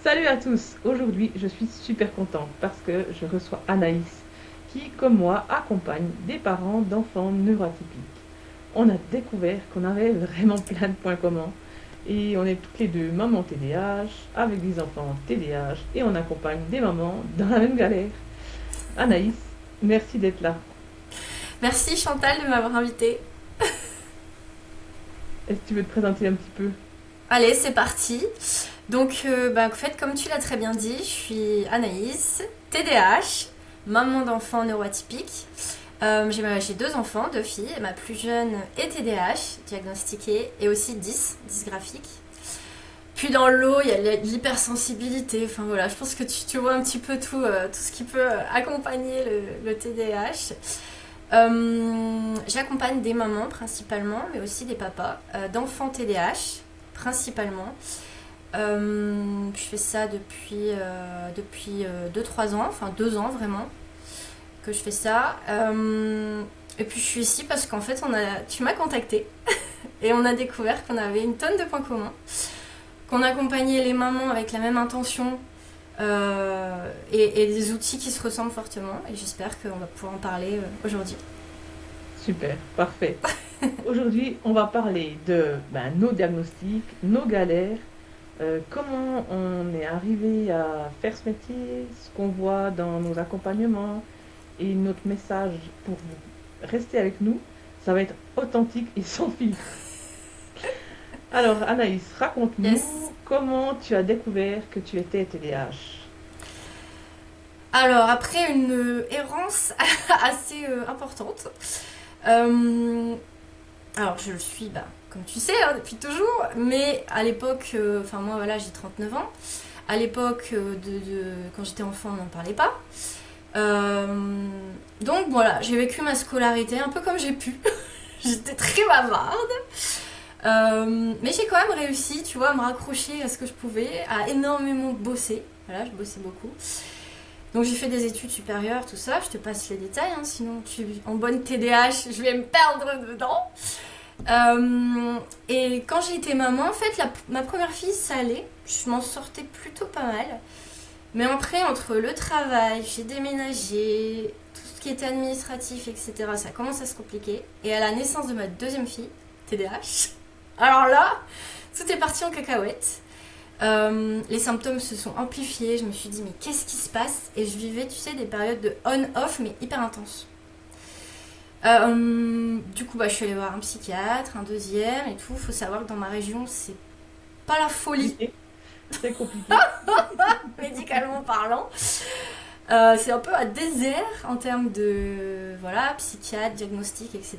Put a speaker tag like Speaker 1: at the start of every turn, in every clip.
Speaker 1: Salut à tous! Aujourd'hui, je suis super contente parce que je reçois Anaïs qui, comme moi, accompagne des parents d'enfants neuroatypiques. On a découvert qu'on avait vraiment plein de points communs et on est toutes les deux mamans TDAH avec des enfants TDAH et on accompagne des mamans dans la même galère. Anaïs, merci d'être là.
Speaker 2: Merci Chantal de m'avoir invitée.
Speaker 1: Est-ce que tu veux te présenter un petit peu?
Speaker 2: Allez, c'est parti. Donc, en fait, comme tu l'as très bien dit, je suis Anaïs, TDAH, maman d'enfants neuroatypiques. J'ai deux enfants, deux filles. Ma plus jeune est TDAH, diagnostiquée, et aussi dysgraphique. Puis dans le lot, il y a l'hypersensibilité. Enfin voilà, je pense que tu vois un petit peu tout ce qui peut accompagner le TDAH. J'accompagne des mamans principalement, mais aussi des papas, d'enfants TDAH principalement. Je fais ça depuis 2-3 ans, enfin 2 ans vraiment que je fais ça. Et puis je suis ici parce qu'en fait tu m'as contacté et on a découvert qu'on avait une tonne de points communs, qu'on accompagnait les mamans avec la même intention et des outils qui se ressemblent fortement. Et j'espère qu'on va pouvoir en parler aujourd'hui.
Speaker 1: Super, parfait. Aujourd'hui, on va parler de nos diagnostics, nos galères, comment on est arrivé à faire ce métier, ce qu'on voit dans nos accompagnements et notre message pour vous. Restez avec nous, ça va être authentique et sans filtre. Alors Anaïs,
Speaker 2: Yes.
Speaker 1: raconte-nous comment tu as découvert que tu étais TDAH.
Speaker 2: Alors, après une errance assez importante, euh, alors je le suis, comme tu sais, hein, depuis toujours, mais à l'époque, enfin moi voilà, j'ai 39 ans. À l'époque, quand j'étais enfant, on n'en parlait pas. Euh, donc voilà, j'ai vécu ma scolarité un peu comme j'ai pu. J'étais très bavarde. Mais j'ai quand même réussi, tu vois, à me raccrocher à ce que je pouvais, à énormément bosser. Voilà, je bossais beaucoup. Donc j'ai fait des études supérieures, tout ça. Je te passe les détails, hein, sinon en bonne TDAH, je vais me perdre dedans. Et quand j'ai été maman, en fait, ma première fille, ça allait. Je m'en sortais plutôt pas mal. Mais après, entre le travail, j'ai déménagé, tout ce qui était administratif, etc., ça commence à se compliquer. Et à la naissance de ma deuxième fille, TDAH, alors là, tout est parti en cacahuète. Les symptômes se sont amplifiés. Je me suis dit, mais qu'est-ce qui se passe? Et je vivais, tu sais, des périodes de on-off, mais hyper intenses. Du coup, je suis allée voir un psychiatre, un deuxième et tout. Faut savoir que dans ma région, c'est pas la folie,
Speaker 1: Compliqué, très compliqué.
Speaker 2: médicalement parlant. C'est un peu un désert en termes de voilà, psychiatre, diagnostic, etc.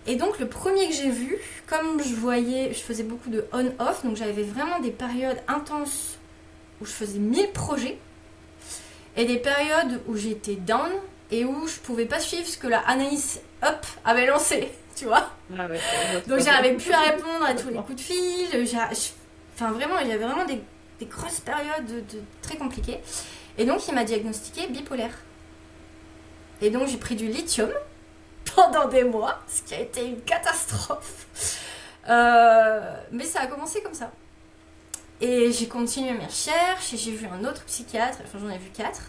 Speaker 2: Et donc le premier que j'ai vu, comme je faisais beaucoup de on-off, donc j'avais vraiment des périodes intenses où je faisais 1000 projets et des périodes où j'étais down et où je pouvais pas suivre ce que la Anaïs Up avait lancé, tu vois.
Speaker 1: Ah ouais, je vois tout
Speaker 2: Donc
Speaker 1: à fait.
Speaker 2: j'arrivais plus à répondre à tous les coups de fil. Enfin vraiment, il y avait vraiment des grosses périodes très compliquées. Et donc il m'a diagnostiqué bipolaire. Et donc j'ai pris du lithium pendant des mois, ce qui a été une catastrophe. Mais ça a commencé comme ça. Et j'ai continué mes recherches et j'ai vu un autre psychiatre, enfin j'en ai vu 4,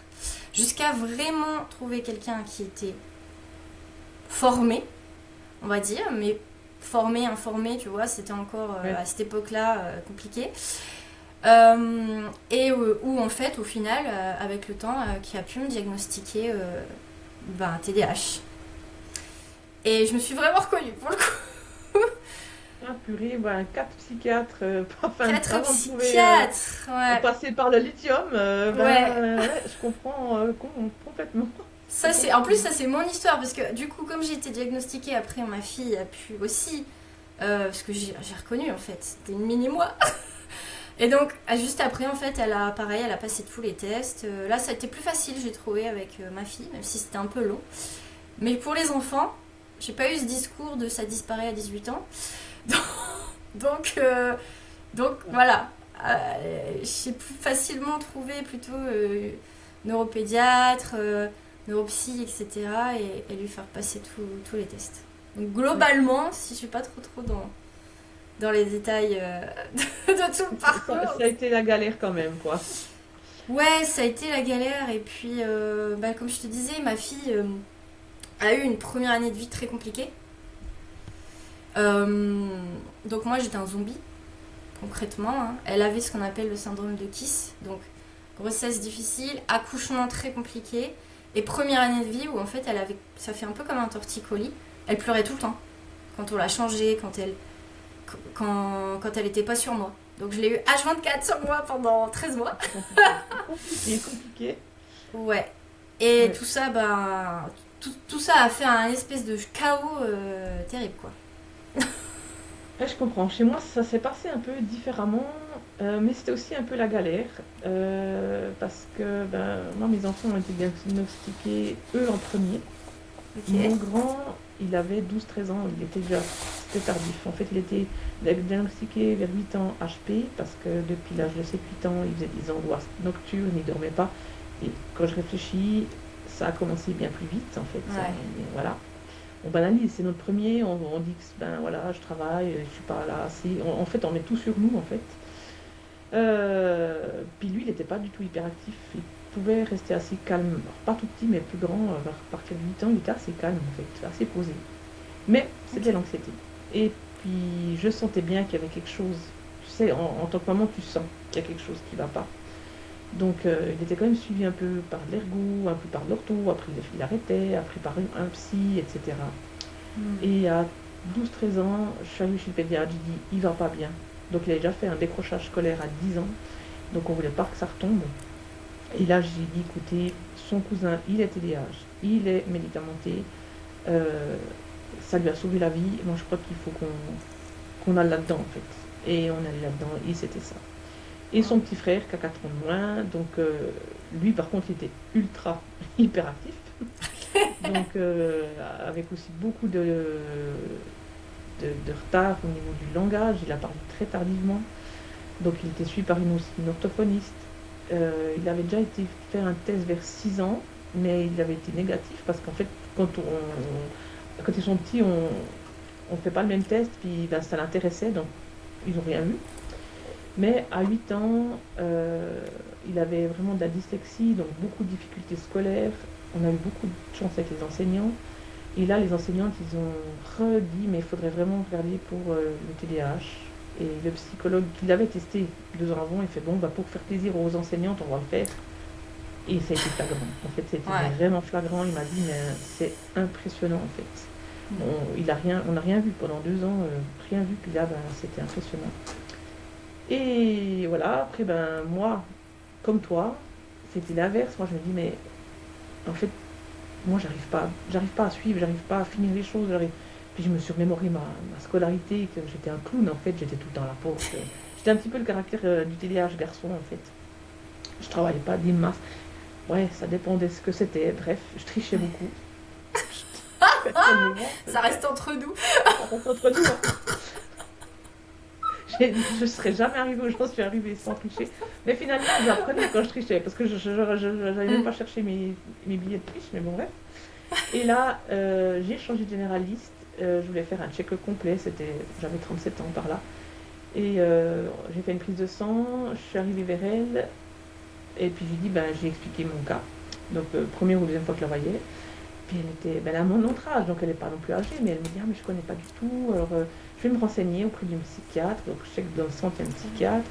Speaker 2: jusqu'à vraiment trouver quelqu'un qui était formé, on va dire, mais formé, informé, tu vois, c'était encore
Speaker 1: Ouais.
Speaker 2: à cette époque-là compliqué. Et où en fait, au final, avec le temps, qui a pu me diagnostiquer TDAH. Et je me suis vraiment reconnue pour le coup.
Speaker 1: Ah purée, quatre psychiatres,
Speaker 2: Quatre
Speaker 1: avant de trouver,
Speaker 2: psychiatres, ouais.
Speaker 1: passer par le lithium,
Speaker 2: Ouais.
Speaker 1: ouais, je comprends complètement.
Speaker 2: Ça c'est, en
Speaker 1: Complètement.
Speaker 2: plus ça c'est mon histoire parce que du coup comme j'ai été diagnostiquée après ma fille a pu aussi parce que j'ai reconnu en fait c'était une mini moi et donc juste après en fait elle a passé tous les tests. Là ça a été plus facile j'ai trouvé avec ma fille même si c'était un peu long mais pour les enfants j'ai pas eu ce discours de ça disparaît à 18 ans donc euh, donc voilà. J'ai plus facilement trouvé plutôt neuropédiatre, neuropsy, etc. Et lui faire passer tous les tests. Donc
Speaker 1: Ouais.
Speaker 2: globalement, si je suis pas trop dans dans les détails de tout le parcours.
Speaker 1: Ça a été la galère quand même, quoi.
Speaker 2: Ouais, ça a été la galère. Et puis, comme je te disais, ma fille a eu une première année de vie très compliquée. Donc moi, j'étais un zombie, concrètement. Hein. Elle avait ce qu'on appelle le syndrome de Kiss. Donc, grossesse difficile, accouchement très compliqué. Et première année de vie où, en fait, ça fait un peu comme un torticolis. Elle pleurait tout le temps. Quand on l'a changée, quand elle était pas sur moi. Donc je l'ai eu H24 sur moi pendant 13 mois.
Speaker 1: C'est compliqué.
Speaker 2: Ouais. Et
Speaker 1: Ouais.
Speaker 2: tout ça, tout ça a fait un espèce de chaos terrible, quoi.
Speaker 1: Ouais, je comprends. Chez moi, ça s'est passé un peu différemment, mais c'était aussi un peu la galère, parce que moi, mes enfants ont été diagnostiqués, eux, en premier. Mon
Speaker 2: Ok.
Speaker 1: grand, il avait 12-13 ans, c'était tardif. En fait, il était diagnostiqué vers 8 ans HP, parce que depuis l'âge de 7-8 ans, il faisait des angoisses nocturnes, il ne dormait pas. Et quand je réfléchis, ça a commencé bien plus vite, en fait.
Speaker 2: Ouais.
Speaker 1: Voilà. On banalise, c'est notre premier, on dit que voilà, je travaille, je suis pas là assez. En fait, on met tout sur nous, en fait. Puis lui, il n'était pas du tout hyperactif. Il pouvait rester assez calme. Alors, pas tout petit, mais plus grand, vers partir de 8 ans, il était assez calme, en fait, assez posé. Mais c'était
Speaker 2: Ok.
Speaker 1: l'anxiété. Et puis, je sentais bien qu'il y avait quelque chose. Tu sais, en tant que maman, tu sens qu'il y a quelque chose qui ne va pas. Donc, il était quand même suivi un peu par l'ergo, un peu par l'ortho, après il arrêtait, après par un psy, etc.
Speaker 2: Hmm.
Speaker 1: Et à 12-13 ans, je suis arrivée chez le pédiatre, j'ai dit, il va pas bien. Donc, il avait déjà fait un décrochage scolaire à 10 ans, donc on voulait pas que ça retombe. Et là, j'ai dit, écoutez, son cousin, il est TDAH, il est médicamenté, euh, ça lui a sauvé la vie, moi je crois qu'il faut qu'on aille là-dedans, en fait. Et on allait là-dedans, et c'était ça. Et son petit frère, qui a 4 ans de moins, donc lui, par contre, il était ultra hyperactif. Donc, avec aussi beaucoup de retard au niveau du langage, il a parlé très tardivement. Donc, il était suivi par une orthophoniste. Il avait déjà été faire un test vers 6 ans, mais il avait été négatif parce qu'en fait, quand ils sont petits, on ne fait pas le même test, puis ça l'intéressait, donc ils n'ont rien vu. Mais à 8 ans, il avait vraiment de la dyslexie, donc beaucoup de difficultés scolaires. On a eu beaucoup de chance avec les enseignants. Et là, les enseignantes, ils ont redit, mais il faudrait vraiment regarder pour le TDAH. Et le psychologue qui l'avait testé 2 ans avant, il fait, bon, pour faire plaisir aux enseignantes, on va le faire. Et ça a été flagrant. En fait, c'était
Speaker 2: Ouais.
Speaker 1: vraiment flagrant. Il m'a dit, mais c'est impressionnant, en fait. On n'a rien vu pendant 2 ans, rien vu. Puis là, c'était impressionnant. Et voilà, après, moi, comme toi, c'était l'inverse. Moi, je me dis, mais en fait, moi, j'arrive pas à suivre, j'arrive pas à finir les choses. Puis je me suis remémoré ma scolarité, que j'étais un clown, en fait, j'étais tout le temps à la porte. J'étais un petit peu le caractère du TDAH garçon, en fait. Je travaillais pas des masses. Ouais, ça dépendait de ce que c'était. Bref, je trichais beaucoup. Personnellement,
Speaker 2: Ça reste entre nous.
Speaker 1: ça reste entre nous, hein. Je ne serais jamais arrivée où j'en suis arrivée sans tricher. Mais finalement, j'apprenais quand je trichais, parce que je n'avais même pas cherché mes billets de triche, mais bon, bref. Et là, j'ai changé de généraliste. Je voulais faire un check complet, j'avais 37 ans par là. Et j'ai fait une prise de sang, je suis arrivée vers elle, et puis j'ai expliqué mon cas. Donc, première ou deuxième fois que je la voyais. Puis elle a mon autre âge, donc elle n'est pas non plus âgée, mais elle me dit, ah, mais je ne connais pas du tout. Alors, je vais me renseigner auprès d'une psychiatre. Donc, je sais que dans le centre, il y a une psychiatre.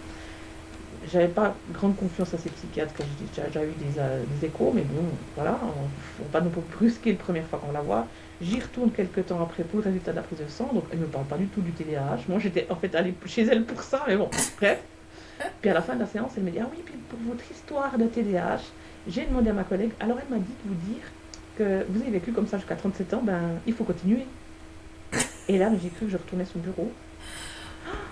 Speaker 1: J'avais pas grande confiance à ces psychiatres, quand j'ai déjà eu des échos, mais bon, voilà, on ne va pas nous brusquer la première fois qu'on la voit. J'y retourne quelques temps après pour le résultat de la prise de sang, donc elle ne me parle pas du tout du TDAH. Moi, j'étais en fait allée chez elle pour ça, mais bon, bref. Puis à la fin de la séance, elle me dit, ah oui, puis pour votre histoire de TDAH, j'ai demandé à ma collègue, alors elle m'a dit de vous dire que vous avez vécu comme ça jusqu'à 37 ans, il faut continuer. Et là, j'ai cru que je retournais sur le bureau.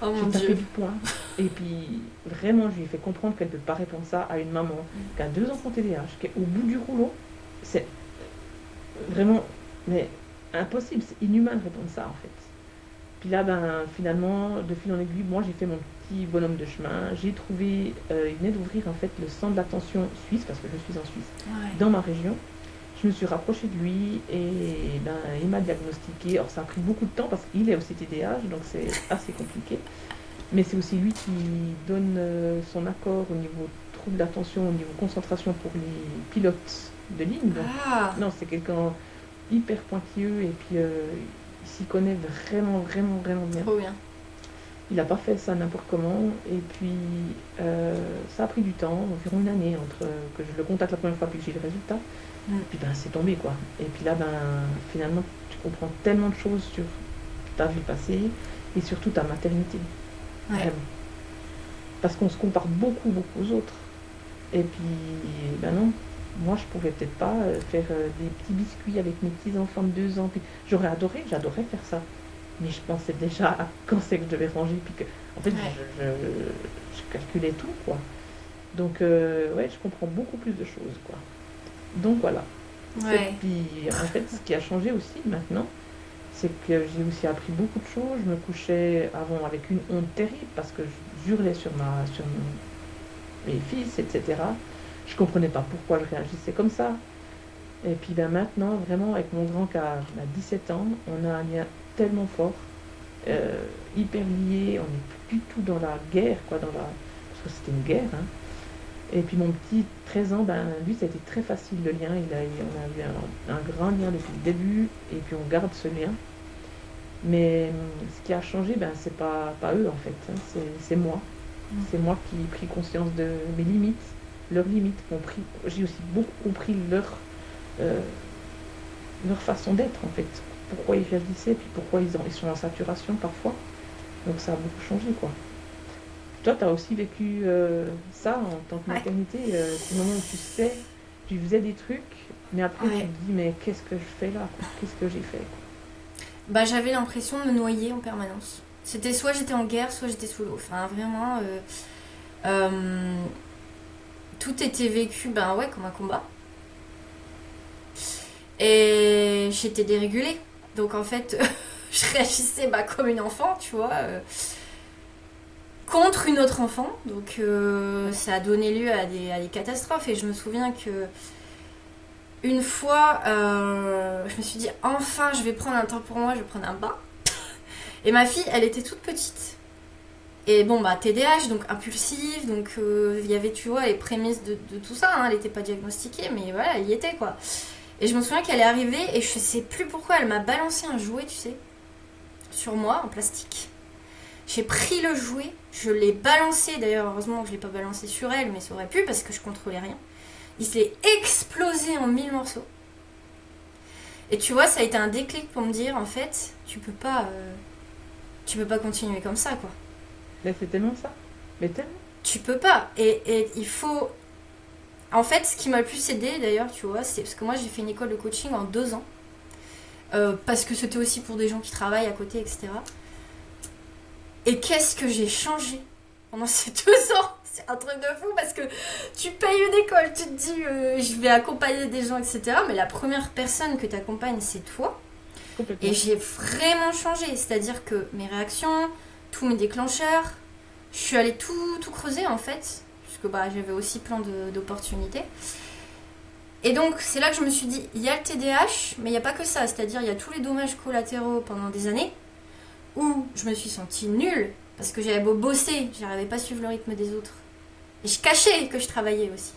Speaker 2: Oh
Speaker 1: J'ai
Speaker 2: mon
Speaker 1: tapé
Speaker 2: dieu.
Speaker 1: du poing. Et puis, vraiment, je lui ai fait comprendre qu'elle ne peut pas répondre ça à une maman qui a 2 enfants TDAH, qui est au bout du rouleau. C'est vraiment, mais impossible, c'est inhumain de répondre ça, en fait. Puis là, finalement, de fil en aiguille, moi, j'ai fait mon petit bonhomme de chemin. J'ai trouvé, il venait d'ouvrir, en fait, le centre d'attention suisse, parce que je suis en Suisse,
Speaker 2: Ouais.
Speaker 1: dans ma région. Je je me suis rapprochée de lui et ben, il m'a diagnostiqué. Alors ça a pris beaucoup de temps parce qu'il est aussi TDAH, donc c'est assez compliqué. Mais c'est aussi lui qui donne son accord au niveau trouble d'attention, au niveau concentration pour les pilotes de ligne. Donc,
Speaker 2: Ah,
Speaker 1: non, c'est quelqu'un hyper pointilleux et puis il s'y connaît vraiment, vraiment, vraiment bien.
Speaker 2: trop bien.
Speaker 1: Il n'a pas fait ça n'importe comment. Et puis, ça a pris du temps, environ une année, entre que je le contacte la première fois puis que j'ai le résultat.
Speaker 2: Mm.
Speaker 1: Et puis, ben, c'est tombé, quoi. Et puis là, ben, finalement, tu comprends tellement de choses sur ta vie passée et surtout ta maternité.
Speaker 2: Ouais.
Speaker 1: Vraiment. Parce qu'on se compare beaucoup, beaucoup aux autres. Et puis, ben non, moi, je pouvais peut-être pas faire des petits biscuits avec mes petits-enfants de 2 ans. Puis, j'adorais faire ça. Mais je pensais déjà à quand c'est que je devais ranger. Puis que, en fait,
Speaker 2: Ouais.
Speaker 1: je calculais tout, quoi. Donc, ouais, je comprends beaucoup plus de choses, quoi. Donc, voilà.
Speaker 2: Ouais.
Speaker 1: Puis, en fait, ce qui a changé aussi maintenant, c'est que j'ai aussi appris beaucoup de choses. Je me couchais avant avec une honte terrible parce que je hurlais mes fils, etc. Je comprenais pas pourquoi je réagissais comme ça. Et puis ben maintenant, vraiment, avec mon grand qui a 17 ans, on a un lien tellement fort, hyper lié, on n'est plus du tout dans la guerre, quoi, parce que c'était une guerre, hein. Et puis mon petit 13 ans, ben, lui, ça a été très facile le lien, on a eu un grand lien depuis le début, et puis on garde ce lien. Mais ce qui a changé, ben, c'est pas eux en fait, hein, c'est moi.
Speaker 2: Mm.
Speaker 1: C'est moi qui ai pris conscience de mes limites, leurs limites, j'ai aussi beaucoup compris euh, leur façon d'être en fait. Pourquoi ils réagissaient, puis pourquoi ils sont en saturation parfois. Donc ça a beaucoup changé quoi. Toi, tu as aussi vécu ça en tant que
Speaker 2: Ouais.
Speaker 1: maternité, ce moment où tu faisais des trucs, mais après tu
Speaker 2: Ouais.
Speaker 1: te dis, mais qu'est-ce que je fais là, quoi? Qu'est-ce que j'ai fait, quoi.
Speaker 2: Bah, j'avais l'impression de me noyer en permanence. C'était soit j'étais en guerre, soit j'étais sous l'eau. Enfin, vraiment, euh, tout était vécu, ben ouais, comme un combat. Et j'étais dérégulée. Donc en fait, je réagissais bah, comme une enfant, tu vois, contre une autre enfant. Donc ça a donné lieu à des catastrophes. Et je me souviens que une fois, je me suis dit, enfin, je vais prendre un temps pour moi, je vais prendre un bain. Et ma fille, elle était toute petite. Et bon, bah, TDAH, donc impulsive, donc il y avait, tu vois, les prémices de tout ça. Hein, elle n'était pas diagnostiquée, mais voilà, elle y était, quoi. Et je me souviens qu'elle est arrivée, et je sais plus pourquoi, elle m'a balancé un jouet, tu sais, sur moi, en plastique. J'ai pris le jouet, je l'ai balancé, d'ailleurs, heureusement que je l'ai pas balancé sur elle, mais ça aurait pu, parce que je contrôlais rien. Il s'est explosé en 1000 morceaux. Et tu vois, ça a été un déclic pour me dire, en fait, tu peux pas continuer comme ça, quoi.
Speaker 1: Mais c'est tellement ça. Mais tellement.
Speaker 2: Tu peux pas. Et il faut... En fait, ce qui m'a le plus aidé, d'ailleurs, tu vois, c'est parce que moi, j'ai fait une école de coaching en 2 ans. Parce que c'était aussi pour des gens qui travaillent à côté, etc. Et qu'est-ce que j'ai changé pendant ces 2 ans. C'est un truc de fou parce que tu payes une école, tu te dis je vais accompagner des gens, etc. Mais la première personne que tu accompagnes, c'est toi.
Speaker 1: Complètement.
Speaker 2: Et j'ai vraiment changé. C'est-à-dire que mes réactions, tous mes déclencheurs, je suis allée tout creuser en fait. Puisque bah, j'avais aussi plein d'opportunités. Et donc c'est là que je me suis dit, il y a le TDAH, mais il n'y a pas que ça. C'est-à-dire il y a tous les dommages collatéraux pendant des années où je me suis sentie nulle. Parce que j'avais beau bosser, j'arrivais pas à suivre le rythme des autres. Et je cachais que je travaillais aussi.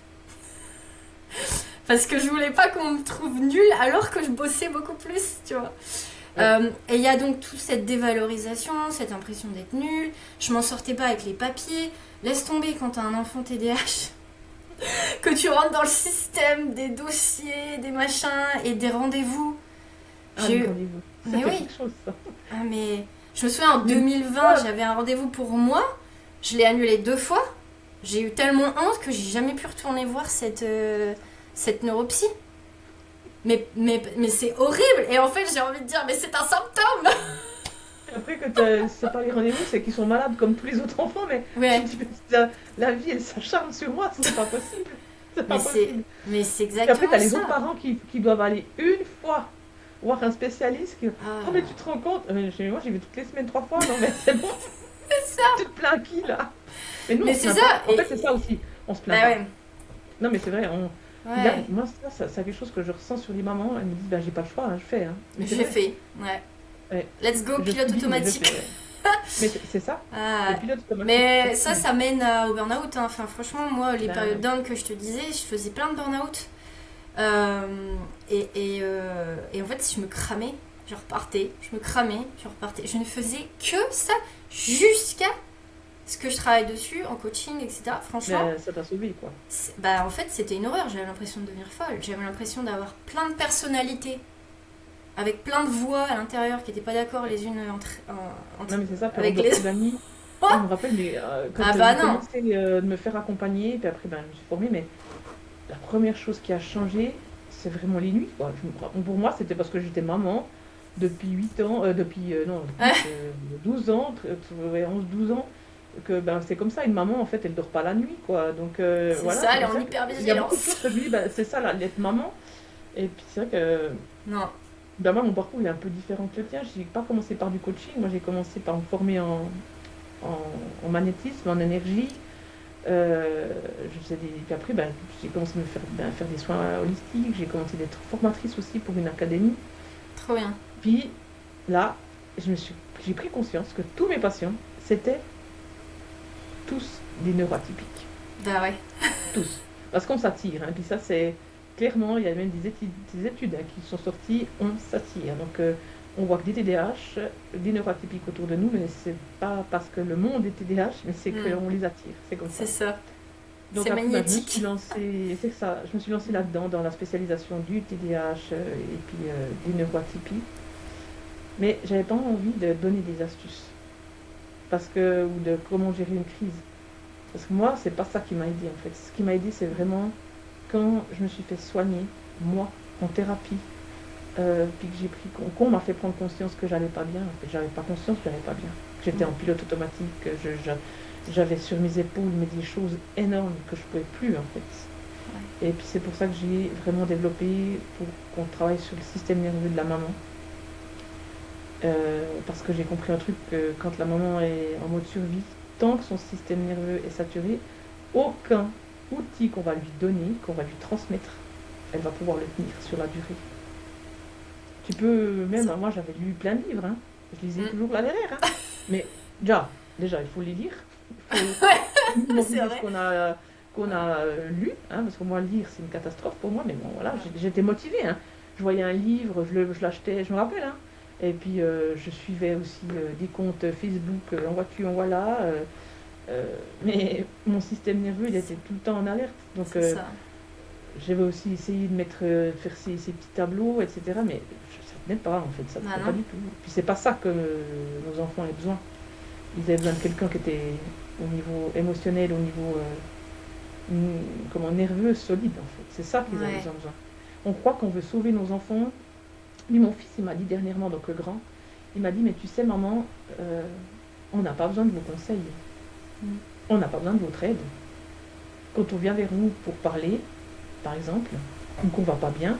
Speaker 2: Parce que je voulais pas qu'on me trouve nulle alors que je bossais beaucoup plus, tu vois.
Speaker 1: Ouais.
Speaker 2: Et il y a donc toute cette dévalorisation, cette impression d'être nulle. Je m'en sortais pas avec les papiers. Laisse tomber quand t'as un enfant TDAH. Que tu rentres dans le système des dossiers, des machins et des rendez-vous.
Speaker 1: Ah,
Speaker 2: J'ai eu...
Speaker 1: rendez-vous.
Speaker 2: Mais
Speaker 1: C'est
Speaker 2: oui.
Speaker 1: quelque chose, ça.
Speaker 2: Ah mais... Je me souviens en 2020, j'avais un rendez-vous pour moi. Je l'ai annulé 2 fois. J'ai eu tellement honte que j'ai jamais pu retourner voir cette neuropsy. Mais c'est horrible. Et en fait, j'ai envie de dire, mais c'est un symptôme.
Speaker 1: Après, c'est pas les rendez-vous, c'est qu'ils sont malades comme tous les autres enfants, mais
Speaker 2: Ouais.
Speaker 1: tu te dis, la vie, elle s'acharne sur moi, c'est pas possible. C'est pas possible.
Speaker 2: Mais c'est
Speaker 1: Et après,
Speaker 2: exactement
Speaker 1: t'as les
Speaker 2: ça.
Speaker 1: autres parents qui doivent aller une fois voir un spécialiste.
Speaker 2: Ah.
Speaker 1: Oh, mais tu te rends compte? Moi, j'y vais toutes les semaines, 3 fois. Non, mais c'est bon.
Speaker 2: C'est ça.
Speaker 1: Tu te plains qui, là? Mais nous,
Speaker 2: Mais
Speaker 1: on se
Speaker 2: c'est
Speaker 1: plaint
Speaker 2: ça.
Speaker 1: pas. En
Speaker 2: Et-
Speaker 1: fait, c'est ça aussi. On se plaint
Speaker 2: Bah
Speaker 1: pas.
Speaker 2: ouais.
Speaker 1: Non, mais c'est vrai, Puis là,
Speaker 2: Ouais.
Speaker 1: moi, c'est quelque chose que je ressens sur les mamans. Elles me disent, ben, j'ai pas le choix, hein, je fais. Hein. Mais c'est
Speaker 2: J'ai
Speaker 1: vrai.
Speaker 2: fait. Ouais.
Speaker 1: Ouais.
Speaker 2: Let's go,
Speaker 1: Je
Speaker 2: pilote
Speaker 1: subis, mais je
Speaker 2: automatique.
Speaker 1: fais. Ouais. Mais c'est ça. Le
Speaker 2: Ah,
Speaker 1: pilote automatique,
Speaker 2: mais
Speaker 1: surtout.
Speaker 2: ça mène au burn-out, hein. Enfin, franchement, moi, les périodes
Speaker 1: Ben,
Speaker 2: down que je te disais, je faisais plein de burn-out. Et en fait, je me cramais, je repartais, je me cramais, je repartais. Je ne faisais que ça jusqu'à ce que je travaille dessus en coaching, etc. Franchement,
Speaker 1: ben, ça t'a sauvé, quoi.
Speaker 2: bah, en fait, c'était une horreur. J'avais l'impression de devenir folle. J'avais l'impression d'avoir plein de personnalités, avec plein de voix à l'intérieur qui n'étaient pas d'accord les unes
Speaker 1: Non, mais c'est ça. Puis
Speaker 2: avec
Speaker 1: avoir
Speaker 2: les
Speaker 1: beaucoup
Speaker 2: autres.
Speaker 1: d'amis. Moi, je me rappelle, mais
Speaker 2: Ah
Speaker 1: quand
Speaker 2: bah
Speaker 1: j'ai
Speaker 2: non.
Speaker 1: commencé de me faire accompagner, puis après, ben, je me suis formée, mais la première chose qui a changé, c'est vraiment les nuits, quoi. Pour moi, c'était parce que j'étais maman depuis 8 ans, non, plus, 12 ans, ouais, 11-12 ans, que ben, c'est comme ça, une maman, en fait, elle dort pas la nuit, quoi. Donc
Speaker 2: C'est
Speaker 1: voilà,
Speaker 2: ça,
Speaker 1: c'est
Speaker 2: elle est
Speaker 1: pour
Speaker 2: en
Speaker 1: ça qu'il y a beaucoup de
Speaker 2: hypervigilance.
Speaker 1: choses que je me dis, ben, c'est ça, là, d'être maman. Et puis c'est vrai que
Speaker 2: Non.
Speaker 1: ben, moi, mon parcours il est un peu différent que le tien. J'ai pas commencé par du coaching, moi j'ai commencé par me former en, en magnétisme, en énergie. Je faisais des... Puis après, ben, j'ai commencé à me faire, ben, faire des soins holistiques, j'ai commencé d'être formatrice aussi pour une académie.
Speaker 2: Trop bien.
Speaker 1: Puis là, j'ai pris conscience que tous mes patients, c'était tous des neuroatypiques.
Speaker 2: Bah ouais.
Speaker 1: Tous. Parce qu'on s'attire. Hein. Puis ça, c'est clairement, il y a même des études hein, qui sont sorties, on s'attire. Donc, on voit que des TDAH, des neuroatypiques autour de nous, mais c'est pas parce que le monde est TDAH, mais c'est
Speaker 2: Hmm.
Speaker 1: qu'on les attire. C'est comme ça.
Speaker 2: C'est ça.
Speaker 1: Donc
Speaker 2: C'est
Speaker 1: après, bah, je me suis
Speaker 2: magnétique.
Speaker 1: lancée, c'est ça, je me suis lancée là-dedans, dans la spécialisation du TDAH et puis des neuroatypies. Mais j'avais pas envie de donner des astuces parce que ou de comment gérer une crise. Parce que moi, c'est pas ça qui m'a aidé en fait. Ce qui m'a aidé, c'est vraiment quand je me suis fait soigner, moi, en thérapie, puis que qu'on m'a fait prendre conscience que j'allais pas bien. En fait, j'avais pas conscience que j'allais pas bien. J'étais en pilote automatique, j'avais sur mes épaules mais des choses énormes que je pouvais plus en fait. Et puis c'est pour ça que j'ai vraiment développé pour qu'on travaille sur le système nerveux de la maman. Parce que j'ai compris un truc que quand la maman est en mode survie, tant que son système nerveux est saturé, aucun outil qu'on va lui donner, qu'on va lui transmettre, elle va pouvoir le tenir sur la durée. Tu peux, même,
Speaker 2: Ça.
Speaker 1: moi j'avais lu plein de livres, hein. Je lisais
Speaker 2: Hmm.
Speaker 1: toujours là derrière, hein. Mais déjà, il faut les lire. Il faut
Speaker 2: C'est
Speaker 1: lire
Speaker 2: vrai.
Speaker 1: qu'on a lu, hein, parce que moi, lire, c'est une catastrophe pour moi, mais bon, voilà, j'étais motivée, hein. Je voyais un livre, je l'achetais, je me rappelle, hein. Et puis, je suivais aussi des comptes Facebook, en vois-tu, en voilà. Mais mon système nerveux, il était tout le temps en alerte. Donc,
Speaker 2: C'est ça.
Speaker 1: j'avais aussi essayé de faire ces petits tableaux, etc. Mais ça ne tenait pas, en fait, ça ne
Speaker 2: Bah
Speaker 1: tenait pas
Speaker 2: non.
Speaker 1: du tout. Puis c'est pas ça que nos enfants avaient besoin. Ils avaient besoin de quelqu'un qui était au niveau émotionnel, au niveau comment, nerveux, solide, en fait. C'est ça qu'ils avaient
Speaker 2: Ouais.
Speaker 1: besoin. On croit qu'on veut sauver nos enfants. Lui, mon fils, il m'a dit dernièrement, donc le grand, il m'a dit, mais tu sais, maman, on n'a pas besoin de vos conseils.
Speaker 2: Hmm.
Speaker 1: On n'a pas besoin de votre aide. Quand on vient vers vous pour parler, par exemple, ou qu'on va pas bien,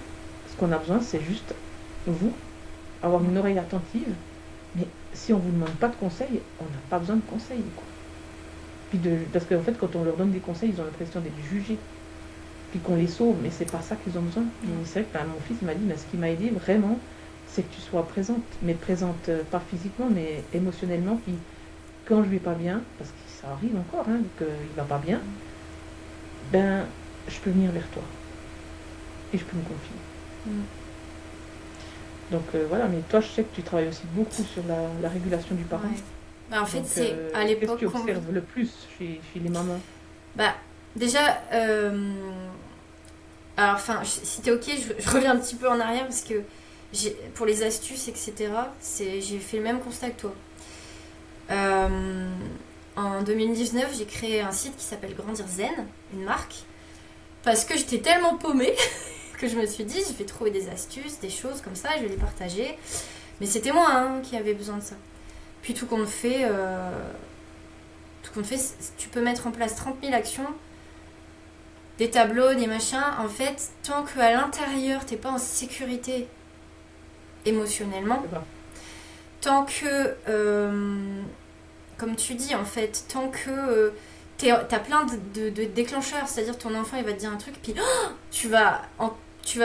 Speaker 1: ce qu'on a besoin, c'est juste vous, avoir une oreille attentive. Mais si on vous demande pas de conseils, on n'a pas besoin de conseils, quoi. Parce qu'en fait, quand on leur donne des conseils, ils ont l'impression d'être jugés, puis qu'on les sauve, mais c'est pas ça qu'ils ont besoin. Et c'est vrai que mon fils m'a dit, mais ce qui m'a aidé vraiment, c'est que tu sois présente, mais présente pas physiquement, mais émotionnellement. Puis quand je vais pas bien, parce que ça arrive encore, hein, qu'il va pas bien, ben je peux venir vers toi et je peux me confier.
Speaker 2: Hmm.
Speaker 1: Donc voilà, mais toi, je sais que tu travailles aussi beaucoup sur la régulation du parent.
Speaker 2: Ouais. Bah, en fait,
Speaker 1: Donc,
Speaker 2: c'est à
Speaker 1: qu'est-ce que
Speaker 2: l'époque
Speaker 1: tu
Speaker 2: qu'on...
Speaker 1: observes le plus chez les mamans?
Speaker 2: Bah, déjà, alors, enfin, si t'es ok, je reviens un petit peu en arrière parce que pour les astuces, etc., j'ai fait le même constat que toi. En 2019, j'ai créé un site qui s'appelle Grandir Zen, une marque, parce que j'étais tellement paumée que je me suis dit, je vais trouver des astuces, des choses comme ça, je vais les partager. Mais c'était moi hein, qui avait besoin de ça. Puis tout compte fait, tu peux mettre en place 30 000 actions, des tableaux, des machins. En fait, tant qu'à l'intérieur, t'es pas en sécurité émotionnellement,
Speaker 1: C'est pas.
Speaker 2: tant que, comme tu dis, en fait, tant que t'as plein de déclencheurs, c'est-à-dire ton enfant il va te dire un truc, puis tu vas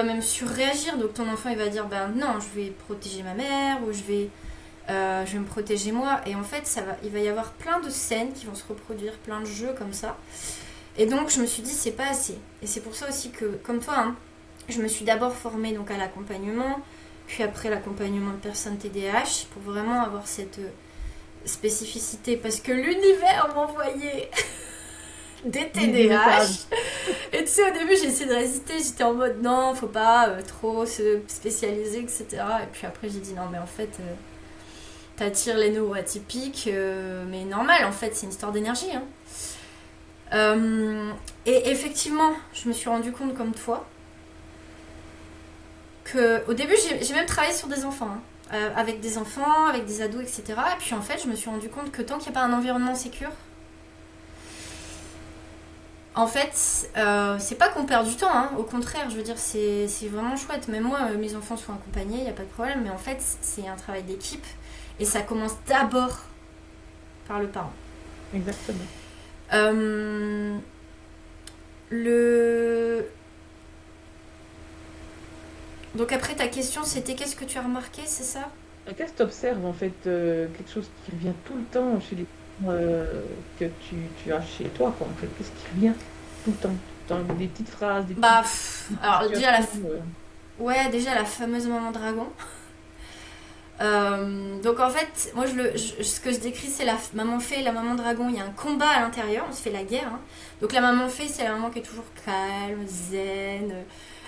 Speaker 2: même surréagir, donc ton enfant il va dire ben non, je vais protéger ma mère, ou je vais me protéger moi, et en fait il va y avoir plein de scènes qui vont se reproduire, plein de jeux comme ça, et donc je me suis dit c'est pas assez, et c'est pour ça aussi que, comme toi, hein, je me suis d'abord formée donc à l'accompagnement, puis après l'accompagnement de personnes TDAH, pour vraiment avoir cette spécificité, parce que l'univers m'envoyait des TDAH. Et tu sais, au début, j'ai essayé de résister. J'étais en mode non, faut pas trop se spécialiser, etc. Et puis après, j'ai dit non, mais en fait, t'attires les neuroatypiques, mais normal, en fait, c'est une histoire d'énergie. Hein. Et effectivement, je me suis rendu compte, comme toi, que au début, j'ai même travaillé sur des enfants. Hein. Avec des enfants, avec des ados, etc. Et puis en fait, je me suis rendu compte que tant qu'il n'y a pas un environnement sécure, en fait, c'est pas qu'on perd du temps, hein. Au contraire, je veux dire, c'est vraiment chouette. Même moi, mes enfants sont accompagnés, il n'y a pas de problème, mais en fait, c'est un travail d'équipe et ça commence d'abord par le parent.
Speaker 1: Exactement.
Speaker 2: Donc après, ta question, c'était qu'est-ce que tu as remarqué, c'est ça?
Speaker 1: Qu'est-ce que tu observes en fait, quelque chose qui revient tout le temps chez les que tu as chez toi, quoi, en fait? Qu'est-ce qui revient tout le temps? Tout le temps, des petites phrases, des
Speaker 2: Bah,
Speaker 1: petites
Speaker 2: alors
Speaker 1: situations.
Speaker 2: ouais, déjà la fameuse maman dragon. Donc en fait, moi ce que je décris, c'est la maman fée et la maman dragon. Il y a un combat à l'intérieur, on se fait la guerre. Hein. Donc la maman fée, c'est la maman qui est toujours calme, zen,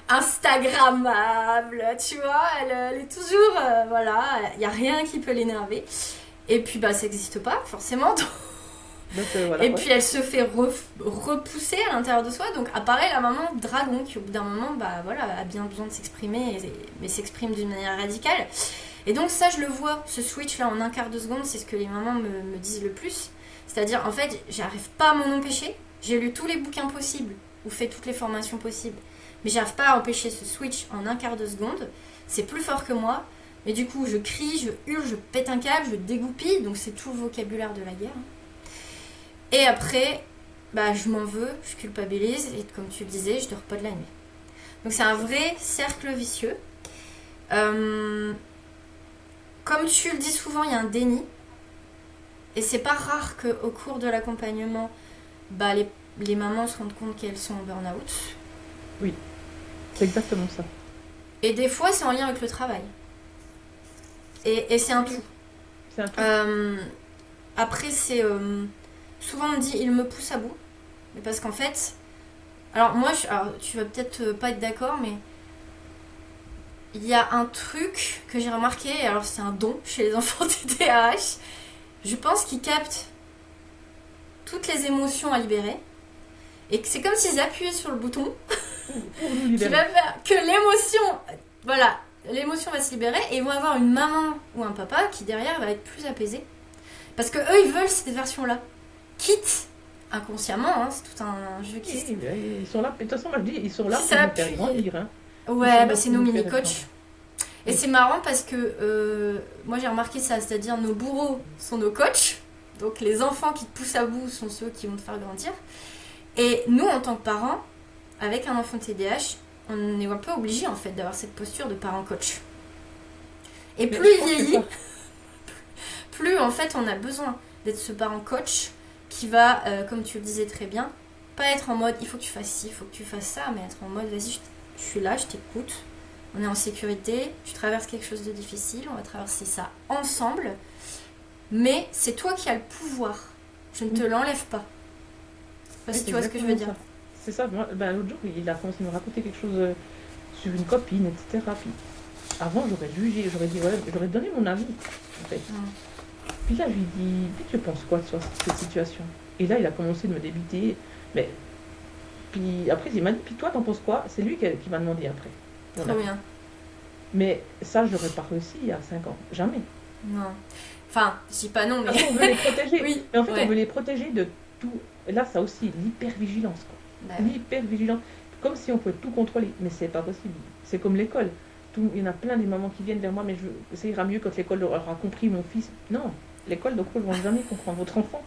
Speaker 2: Instagrammable, tu vois, elle est toujours, voilà, il n'y a rien qui peut l'énerver. Et puis bah ça n'existe pas forcément.
Speaker 1: Donc, voilà,
Speaker 2: Et
Speaker 1: ouais.
Speaker 2: puis elle se fait repousser à l'intérieur de soi, donc apparaît la maman dragon qui au bout d'un moment bah voilà a bien besoin de s'exprimer, mais s'exprime d'une manière radicale. Et donc ça je le vois, ce switch là en un quart de seconde, c'est ce que les mamans me disent le plus. C'est-à-dire en fait j'arrive pas à m'en empêcher, j'ai lu tous les bouquins possibles ou fait toutes les formations possibles, mais j'arrive pas à empêcher ce switch en un quart de seconde, c'est plus fort que moi. Mais du coup je crie, je hurle, je pète un câble, je dégoupille, donc c'est tout le vocabulaire de la guerre. Et après, bah, je m'en veux, je culpabilise, et comme tu le disais, je dors pas de la nuit. Donc c'est un vrai cercle vicieux. Comme tu le dis souvent, il y a un déni. Et c'est pas rare qu'au cours de l'accompagnement, bah, les mamans se rendent compte qu'elles sont en burn-out.
Speaker 1: Oui, c'est exactement ça.
Speaker 2: Et des fois, c'est en lien avec le travail. Et c'est un tout.
Speaker 1: C'est un tout.
Speaker 2: Après, c'est... souvent on me dit, il me pousse à bout. Mais parce qu'en fait... Alors moi, tu vas peut-être pas être d'accord, mais... Il y a un truc que j'ai remarqué, alors c'est un don chez les enfants TDAH. Je pense qu'ils captent toutes les émotions à libérer. Et que c'est comme s'ils appuyaient sur le bouton qui va faire que l'émotion... Voilà, l'émotion va se libérer et ils vont avoir une maman ou un papa qui derrière va être plus apaisé. Parce que eux, ils veulent cette version-là. Quitte, inconsciemment, hein, c'est tout un jeu qui...
Speaker 1: Oui, ils sont là, de toute façon, moi je dis, ils sont là pour
Speaker 2: Ça
Speaker 1: nous faire grandir. Hein.
Speaker 2: Ouais, bah c'est nos mini-coachs. Et c'est marrant parce que moi j'ai remarqué ça, c'est-à-dire nos bourreaux sont nos coachs, donc les enfants qui te poussent à bout sont ceux qui vont te faire grandir. Et nous, en tant que parents, avec un enfant TDAH, on est un peu obligé en fait d'avoir cette posture de parent-coach. Et plus il vieillit, plus en fait on a besoin d'être ce parent-coach qui va, comme tu le disais très bien, pas être en mode il faut que tu fasses ci, il faut que tu fasses ça, mais être en mode vas-y, je suis là, je t'écoute, on est en sécurité, tu traverses quelque chose de difficile, on va traverser ça ensemble, mais c'est toi qui as le pouvoir, je ne te l'enlève pas. Je sais pas si tu vois ce que je veux dire.
Speaker 1: C'est ça, moi, l'autre jour il a commencé à me raconter quelque chose sur une copine, etc. Puis avant j'aurais jugé, j'aurais dit, ouais, j'aurais donné mon avis en fait. Puis là je lui ai dit, puis tu penses quoi de cette situation? Et là il a commencé de me débiter, mais puis après il m'a dit, puis toi t'en penses quoi? C'est lui qui m'a demandé après.
Speaker 2: Voilà. Trop bien.
Speaker 1: Mais ça j'aurais pas réussi il y a 5 ans, jamais.
Speaker 2: Non. Enfin, je dis pas non, mais...
Speaker 1: on veut les protéger.
Speaker 2: Oui,
Speaker 1: mais en fait on veut les protéger de tout. Et là ça aussi, l'hypervigilance quoi. Bah, l'hypervigilance. Comme si on pouvait tout contrôler, mais c'est pas possible. C'est comme l'école. Il y en a plein des mamans qui viennent vers moi, mais ça ira mieux quand l'école aura compris mon fils. Non, l'école, donc, ne vont jamais comprendre votre enfant.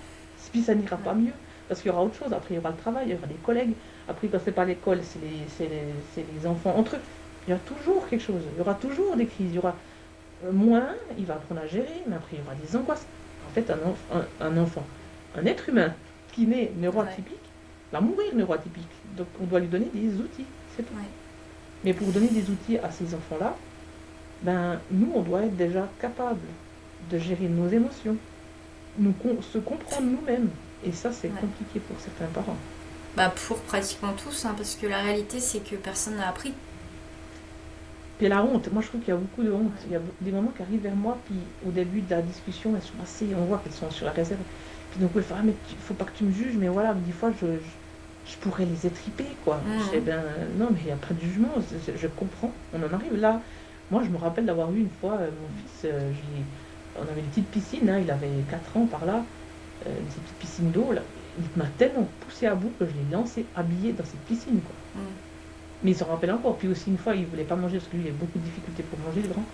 Speaker 1: Puis ça n'ira pas mieux. Parce qu'il y aura autre chose. Après, il y aura le travail, il y aura des collègues. Après, quand c'est pas l'école, c'est les enfants entre eux. Il y a toujours quelque chose. Il y aura toujours des crises. Il y aura moins, il va apprendre à gérer, mais après, il y aura des angoisses. En fait, un enfant, un être humain qui naît
Speaker 2: Ouais,
Speaker 1: neuroatypique, va mourir neuroatypique. Donc, on doit lui donner des outils. C'est tout.
Speaker 2: ouais.
Speaker 1: Mais pour donner des outils à ces enfants-là, ben, nous, on doit être déjà capable de gérer nos émotions, se comprendre nous-mêmes. Et ça, c'est
Speaker 2: Ouais.
Speaker 1: compliqué pour certains parents.
Speaker 2: Bah pour pratiquement tous, hein, parce que la réalité c'est que personne n'a appris.
Speaker 1: Puis la honte, moi je trouve qu'il y a beaucoup de honte.
Speaker 2: Ouais.
Speaker 1: Il y a des moments qui arrivent vers moi, puis au début de la discussion, elles sont assez, on voit qu'elles sont sur la réserve. Puis donc, elle fait, ah, mais faut pas que tu me juges, mais voilà, des fois, je pourrais les étriper, quoi. Je dis,
Speaker 2: Mhm.
Speaker 1: ben non, mais il n'y a pas de jugement, je comprends. On en arrive là. Moi, je me rappelle d'avoir eu une fois, mon fils, on avait une petite piscine, hein, il avait 4 ans par là, une petite piscine d'eau, là. Il m'a tellement poussé à bout que je l'ai lancé habillé dans cette piscine, quoi.
Speaker 2: Mhm.
Speaker 1: Mais il s'en rappelle encore. Puis aussi, une fois, il voulait pas manger parce que lui, il a beaucoup de difficultés pour manger, le grand.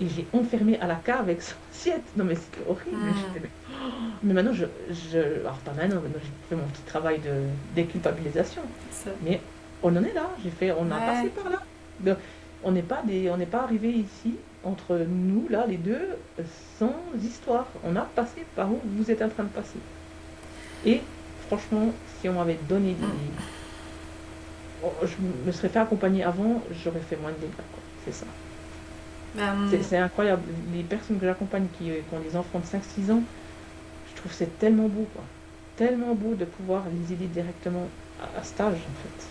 Speaker 1: Et j'ai enfermé à la cave avec son assiette. Non, mais c'était horrible. Mais,
Speaker 2: Mhm.
Speaker 1: mais maintenant, alors pas maintenant j'ai fait mon petit travail de déculpabilisation.
Speaker 2: Ça.
Speaker 1: Mais on en est là. On a passé
Speaker 2: Ouais.
Speaker 1: par là. Donc, on n'est pas arrivé ici, entre nous, là, les deux, sans histoire. On a passé par où vous êtes en train de passer. Et franchement, si on m'avait donné des,
Speaker 2: Mhm.
Speaker 1: je me serais fait accompagner avant, j'aurais fait moins de dégâts, quoi. C'est ça.
Speaker 2: Bah,
Speaker 1: C'est incroyable. Les personnes que j'accompagne qui ont des enfants de 5 6 ans, je trouve que c'est tellement beau, quoi. Tellement beau de pouvoir les aider directement à cet âge, en fait.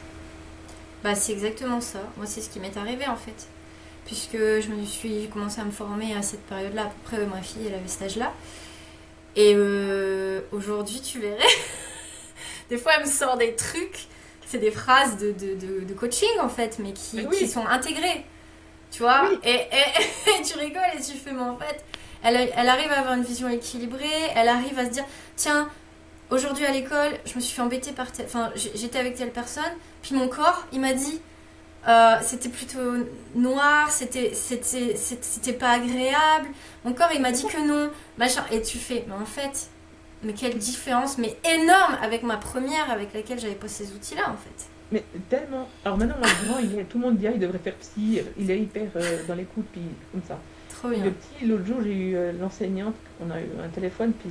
Speaker 2: bah, c'est exactement ça. Moi c'est ce qui m'est arrivé en fait. Puisque j'ai commencé à me former à cette période-là, à peu près ma fille elle avait cet âge-là. Et aujourd'hui tu verrais, des fois elle me sort des trucs, c'est des phrases de coaching en fait, mais
Speaker 1: Mais
Speaker 2: qui
Speaker 1: oui,
Speaker 2: sont intégrées. Tu vois,
Speaker 1: oui,
Speaker 2: et tu rigoles et tu fais, mais en fait, elle arrive à avoir une vision équilibrée, elle arrive à se dire, tiens, aujourd'hui à l'école, je me suis fait embêter par enfin, j'étais avec telle personne, puis mon corps, il m'a dit, c'était plutôt noir, c'était pas agréable, mon corps, il m'a
Speaker 1: c'est
Speaker 2: dit
Speaker 1: ça.
Speaker 2: que non, machin, et tu fais, mais en fait, mais quelle différence, mais énorme avec ma première, avec laquelle j'avais pas ces outils-là, en fait.
Speaker 1: Mais tellement. Alors maintenant, moi, le grand, tout le monde dit, ah, il devrait faire psy, il est hyper dans l'écoute, puis comme ça.
Speaker 2: Trop
Speaker 1: Puis
Speaker 2: bien.
Speaker 1: le petit, l'autre jour, j'ai eu l'enseignante, on a eu un téléphone, puis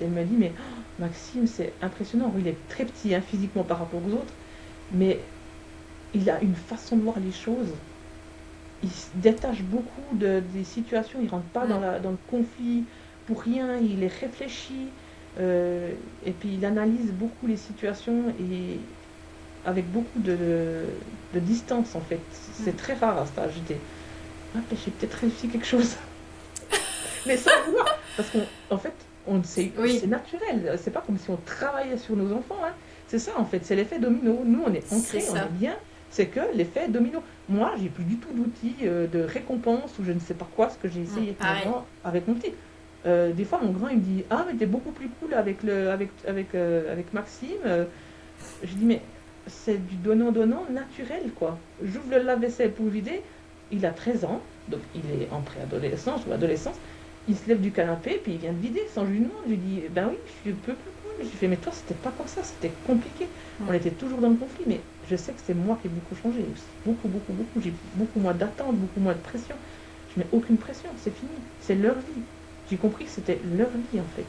Speaker 1: elle m'a dit, mais oh, Maxime, c'est impressionnant. Il est très petit, hein, physiquement par rapport aux autres, mais il a une façon de voir les choses. Il se détache beaucoup des situations, il rentre pas
Speaker 2: Mm.
Speaker 1: dans le conflit pour rien, il est réfléchi, et puis il analyse beaucoup les situations et avec beaucoup de distance en fait.
Speaker 2: Mm.
Speaker 1: C'est très rare à cet âge. J'étais, ah, j'ai peut-être réussi quelque chose, mais sans vouloir, parce qu'en fait,
Speaker 2: Oui,
Speaker 1: c'est naturel. C'est pas comme si on travaillait sur nos enfants, hein. C'est ça en fait, c'est l'effet domino. Nous, on est
Speaker 2: c'est
Speaker 1: ancré, on
Speaker 2: ça.
Speaker 1: est bien. C'est que l'effet domino. Moi, j'ai plus du tout d'outils de récompense ou je ne sais pas quoi, ce que j'ai essayé avec mon
Speaker 2: Pareil.
Speaker 1: grand, avec mon petit. Des fois, mon grand, il me dit, ah, mais t'es beaucoup plus cool avec Maxime. Je dis, mais c'est du donnant-donnant naturel, quoi. J'ouvre le lave-vaisselle pour vider. Il a 13 ans, donc il est en préadolescence ou adolescence. Il se lève du canapé, puis il vient de vider sans jugement. Je lui dis, ben oui, je suis un peu plus cool. J'ai fait, mais toi, c'était pas comme ça, c'était compliqué. On était toujours dans le conflit, mais je sais que c'est moi qui ai beaucoup changé aussi. Beaucoup, beaucoup, beaucoup. J'ai beaucoup moins d'attente, beaucoup moins de pression. Je mets aucune pression, c'est fini. C'est leur vie. J'ai compris que c'était leur vie, en fait.